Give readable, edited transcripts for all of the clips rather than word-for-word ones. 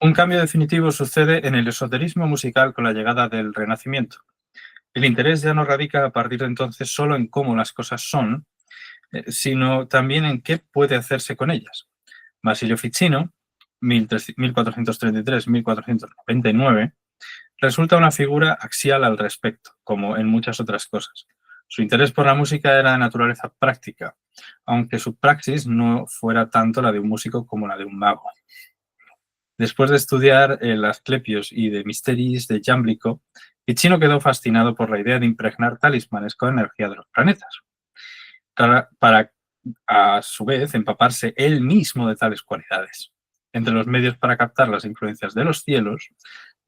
Un cambio definitivo sucede en el esoterismo musical con la llegada del Renacimiento. El interés ya no radica a partir de entonces solo en cómo las cosas son, sino también en qué puede hacerse con ellas. Basilio Ficino, 1433-1499, resulta una figura axial al respecto, como en muchas otras cosas. Su interés por la música era de naturaleza práctica, aunque su praxis no fuera tanto la de un músico como la de un mago. Después de estudiar el Asclepios y de Misteris de Jámblico, Ficino quedó fascinado por la idea de impregnar talismanes con energía de los planetas, para a su vez empaparse él mismo de tales cualidades. Entre los medios para captar las influencias de los cielos,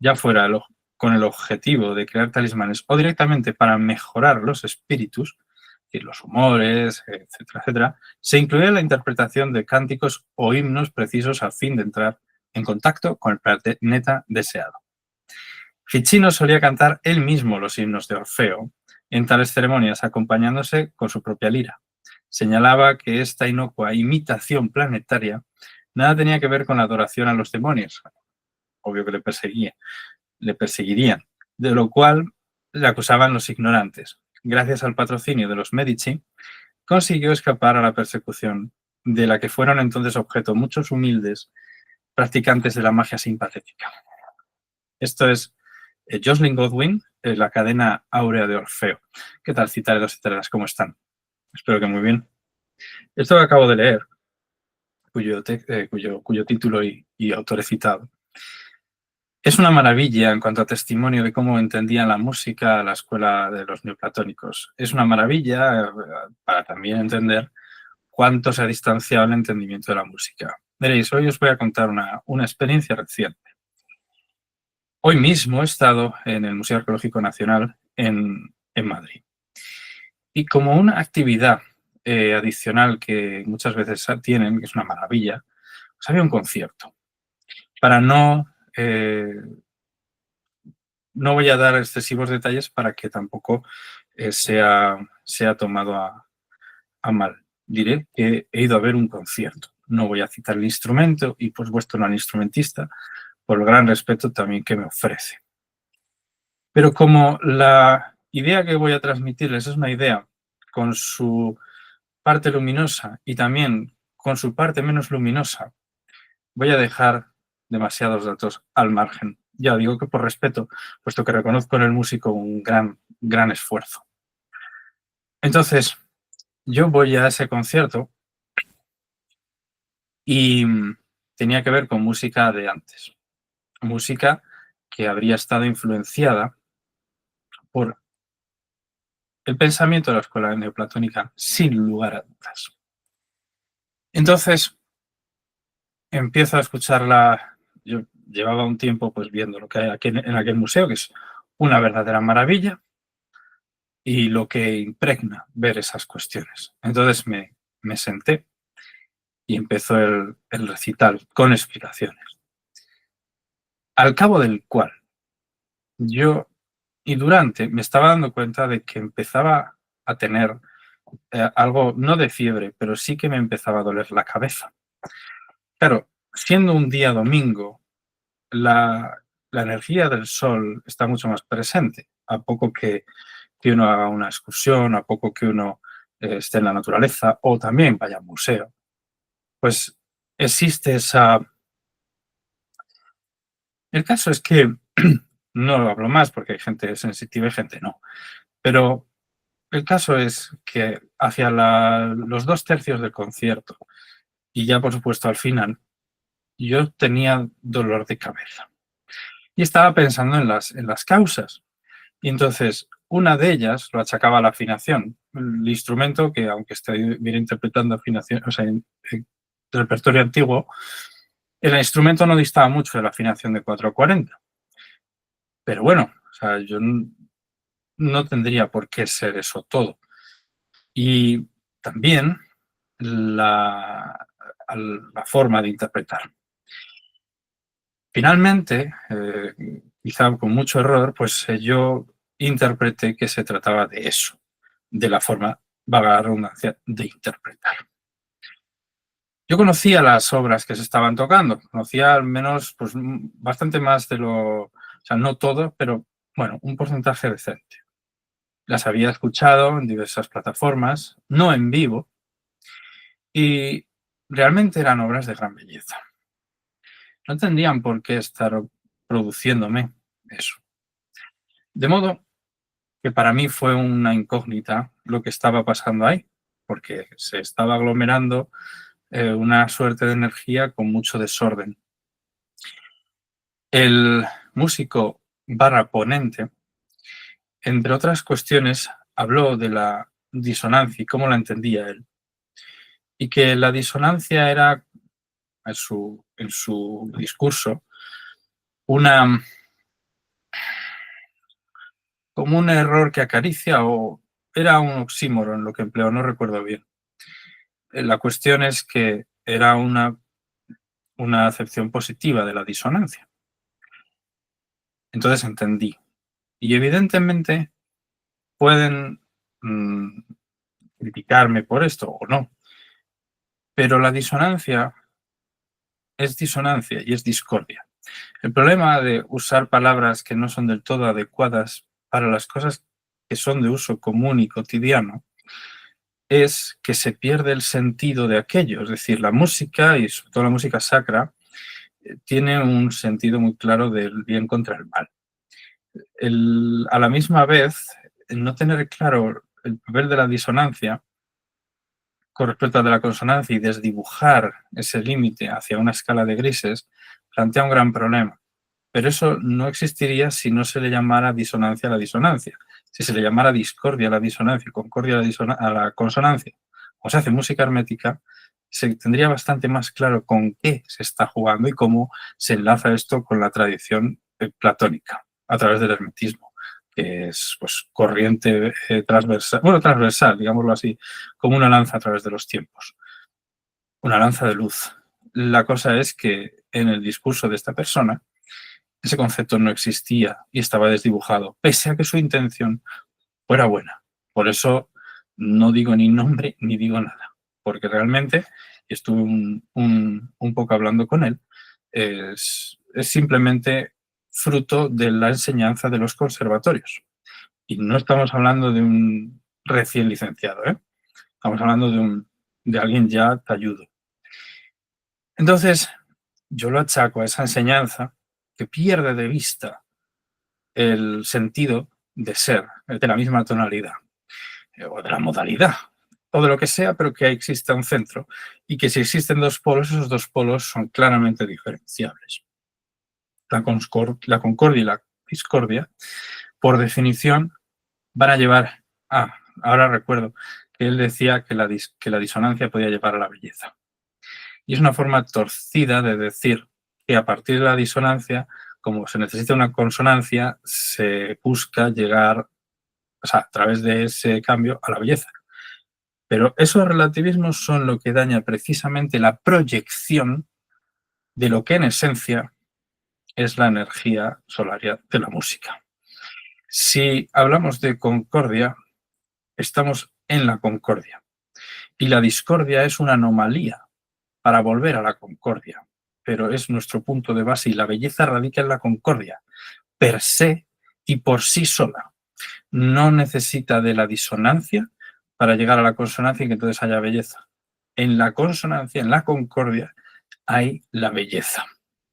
ya fuera con el objetivo de crear talismanes o directamente para mejorar los espíritus, es decir, los humores, etcétera, etcétera, se incluía la interpretación de cánticos o himnos precisos a fin de entrar en contacto con el planeta deseado. Ficino solía cantar él mismo los himnos de Orfeo en tales ceremonias, acompañándose con su propia lira. Señalaba que esta inocua imitación planetaria nada tenía que ver con la adoración a los demonios, obvio que le perseguirían, de lo cual le acusaban los ignorantes. Gracias al patrocinio de los Medici, consiguió escapar a la persecución, de la que fueron entonces objeto muchos humildes practicantes de la magia simpatética. Esto es Jocelyn Godwin, La cadena áurea de Orfeo. ¿Qué tal, citareros y citareras? ¿Cómo están? Espero que muy bien. Esto que acabo de leer, cuyo título y autor he citado, es una maravilla en cuanto a testimonio de cómo entendían la música la escuela de los neoplatónicos. Es una maravilla para también entender cuánto se ha distanciado el entendimiento de la música. Veréis, hoy os voy a contar una experiencia reciente. Hoy mismo he estado en el Museo Arqueológico Nacional en Madrid. Y como una actividad adicional que muchas veces tienen, que es una maravilla, pues había un concierto. Para no voy a dar excesivos detalles para que tampoco sea tomado a mal. Diré que he ido a ver un concierto. No voy a citar el instrumento y, por supuesto, no al instrumentista, por el gran respeto también que me ofrece. Pero como la idea que voy a transmitirles es una idea con su parte luminosa y también con su parte menos luminosa, voy a dejar demasiados datos al margen. Ya digo que por respeto, puesto que reconozco en el músico un gran esfuerzo. Entonces, yo voy a ese concierto y tenía que ver con música de antes. Música que habría estado influenciada por el pensamiento de la escuela neoplatónica, sin lugar a dudas. Entonces, empiezo a escucharla. Yo llevaba un tiempo pues viendo lo que hay aquí en aquel museo, que es una verdadera maravilla, y lo que impregna ver esas cuestiones. Entonces me senté y empezó el recital con explicaciones. Al cabo del cual yo y durante me estaba dando cuenta de que empezaba a tener algo, no de fiebre, pero sí que me empezaba a doler la cabeza. Claro, siendo un día domingo, la energía del sol está mucho más presente. A poco que uno haga una excursión, a poco que uno esté en la naturaleza o también vaya al museo, pues existe esa... El caso es que no lo hablo más porque hay gente sensitiva y gente no, pero el caso es que hacia los 2/3 del concierto y ya por supuesto al final, yo tenía dolor de cabeza y estaba pensando en las causas. Y entonces, una de ellas lo achacaba a la afinación. El instrumento que, aunque estuviera interpretando afinación, o sea, en repertorio antiguo, el instrumento no distaba mucho de la afinación de 4/40. Pero bueno, o sea, yo no tendría por qué ser eso todo. Y también la forma de interpretar. Finalmente, quizá con mucho error, pues yo interpreté que se trataba de eso, de la forma, valga la redundancia, de interpretar. Yo conocía las obras que se estaban tocando, conocía al menos pues, bastante más de lo, o sea, no todo, pero bueno, un porcentaje decente. Las había escuchado en diversas plataformas, no en vivo, y realmente eran obras de gran belleza. No tendrían por qué estar produciéndome eso. De modo que para mí fue una incógnita lo que estaba pasando ahí, porque se estaba aglomerando una suerte de energía con mucho desorden. El músico barra ponente, entre otras cuestiones, habló de la disonancia y cómo la entendía él, y que la disonancia era, en su discurso, una, como un error que acaricia o era un oxímoron lo que empleó, no recuerdo bien. La cuestión es que era una acepción positiva de la disonancia. Entonces entendí. Y evidentemente pueden criticarme por esto o no, pero la disonancia es disonancia y es discordia. El problema de usar palabras que no son del todo adecuadas para las cosas que son de uso común y cotidiano es que se pierde el sentido de aquello. Es decir, la música, y sobre todo la música sacra, tiene un sentido muy claro del bien contra el mal. A la misma vez, el no tener claro el papel de la disonancia con respecto a de la consonancia y desdibujar ese límite hacia una escala de grises plantea un gran problema. Pero eso no existiría si no se le llamara disonancia a la disonancia. Si se le llamara discordia a la disonancia y concordia a la consonancia, o se hace música hermética, se tendría bastante más claro con qué se está jugando y cómo se enlaza esto con la tradición platónica a través del hermetismo, que es pues, corriente transversal, digámoslo así, como una lanza a través de los tiempos, una lanza de luz. La cosa es que en el discurso de esta persona, ese concepto no existía y estaba desdibujado, pese a que su intención fuera buena. Por eso no digo ni nombre ni digo nada, porque realmente estuve un poco hablando con él, es simplemente fruto de la enseñanza de los conservatorios. Y no estamos hablando de un recién licenciado, ¿eh? Estamos hablando de alguien ya talludo. Entonces, yo lo achaco a esa enseñanza que pierde de vista el sentido de ser, de la misma tonalidad, o de la modalidad, o de lo que sea, pero que exista un centro. Y que si existen dos polos, esos dos polos son claramente diferenciables. La concordia y la discordia, por definición, van a llevar ahora recuerdo que él decía que la disonancia podía llevar a la belleza. Y es una forma torcida de decir que a partir de la disonancia, como se necesita una consonancia, se busca llegar, o sea, a través de ese cambio, a la belleza. Pero esos relativismos son lo que daña precisamente la proyección de lo que en esencia es la energía solaria de la música. Si hablamos de concordia, estamos en la concordia. Y la discordia es una anomalía para volver a la concordia, pero es nuestro punto de base y la belleza radica en la concordia, per se y por sí sola. No necesita de la disonancia para llegar a la consonancia y que entonces haya belleza. En la consonancia, en la concordia, hay la belleza.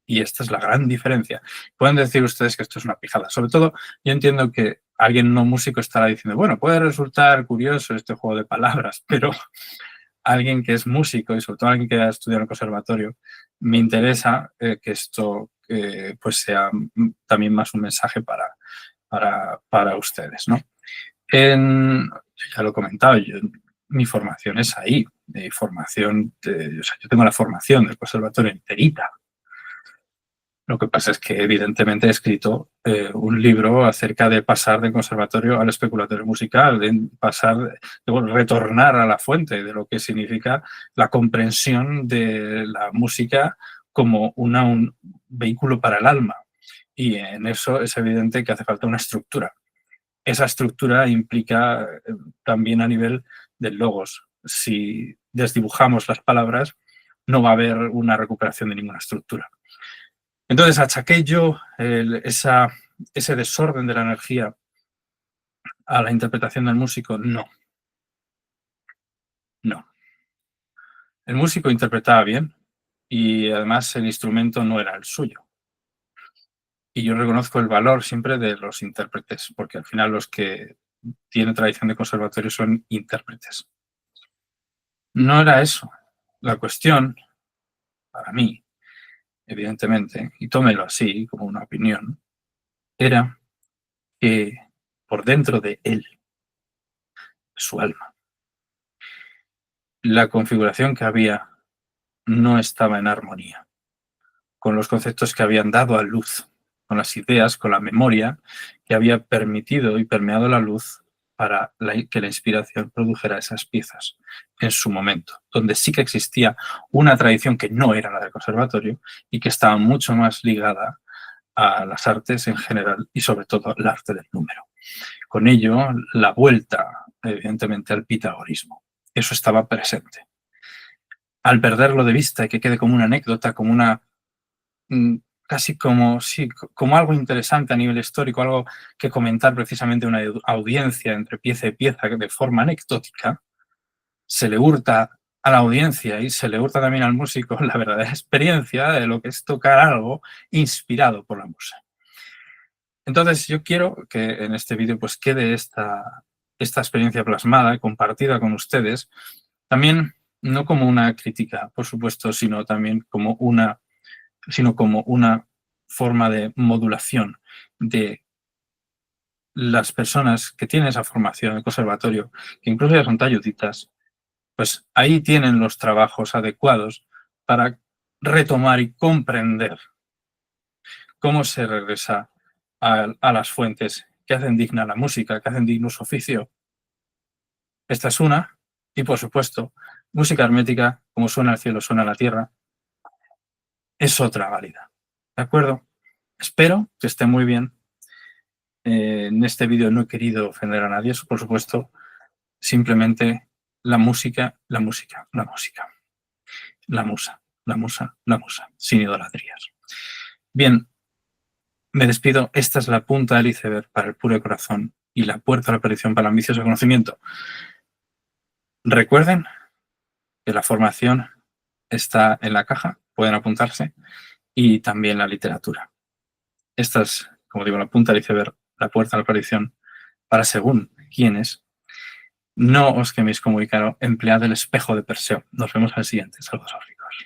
Y esta es la gran diferencia. Pueden decir ustedes que esto es una pijada. Sobre todo, yo entiendo que alguien no músico estará diciendo, bueno, puede resultar curioso este juego de palabras, pero alguien que es músico y sobre todo alguien que ha estudiado en el conservatorio, me interesa que esto pues sea también más un mensaje para ustedes, ¿no? Ya lo he comentado, mi formación es ahí, yo tengo la formación del conservatorio enterita. Lo que pasa es que evidentemente he escrito un libro acerca de pasar del conservatorio al especulatorio musical, de retornar a la fuente de lo que significa la comprensión de la música como un vehículo para el alma. Y en eso es evidente que hace falta una estructura. Esa estructura implica también a nivel del logos. Si desdibujamos las palabras, no va a haber una recuperación de ninguna estructura. Entonces, ¿achaqué yo ese desorden de la energía a la interpretación del músico? No. No. El músico interpretaba bien y además el instrumento no era el suyo. Y yo reconozco el valor siempre de los intérpretes, porque al final los que tienen tradición de conservatorio son intérpretes. No era eso. La cuestión, para mí, evidentemente, y tómelo así como una opinión, era que por dentro de él, su alma, la configuración que había no estaba en armonía con los conceptos que habían dado a luz, con las ideas, con la memoria que había permitido y permeado la luz para que la inspiración produjera esas piezas en su momento, donde sí que existía una tradición que no era la del conservatorio y que estaba mucho más ligada a las artes en general y sobre todo al arte del número. Con ello, la vuelta, evidentemente, al pitagorismo. Eso estaba presente. Al perderlo de vista y que quede como una anécdota, como una casi como, sí, como algo interesante a nivel histórico, algo que comentar precisamente una audiencia entre pieza y pieza de forma anecdótica, se le hurta a la audiencia y se le hurta también al músico la verdadera experiencia de lo que es tocar algo inspirado por la música. Entonces yo quiero que en este vídeo pues quede esta experiencia plasmada, compartida con ustedes, también no como una crítica, por supuesto, sino también como una forma de modulación de las personas que tienen esa formación en el conservatorio, que incluso ya son talluditas, pues ahí tienen los trabajos adecuados para retomar y comprender cómo se regresa a las fuentes que hacen digna la música, que hacen digno su oficio. Esta es una, y por supuesto, música hermética, como suena el cielo, suena la tierra, es otra válida. ¿De acuerdo? Espero que esté muy bien. En este vídeo no he querido ofender a nadie, por supuesto, simplemente la música, la música, la música. La musa, la musa, la musa, sin idolatrías. Bien, me despido. Esta es la punta del iceberg para el puro corazón y la puerta a la perdición para el ambicioso conocimiento. Recuerden que la formación está en la caja, pueden apuntarse, y también la literatura. Esta es, como digo, la punta del iceberg, la puerta a la perdición para según quiénes. No os queméis como Ícaro, emplead el espejo de Perseo. Nos vemos al siguiente. Saludos órficos.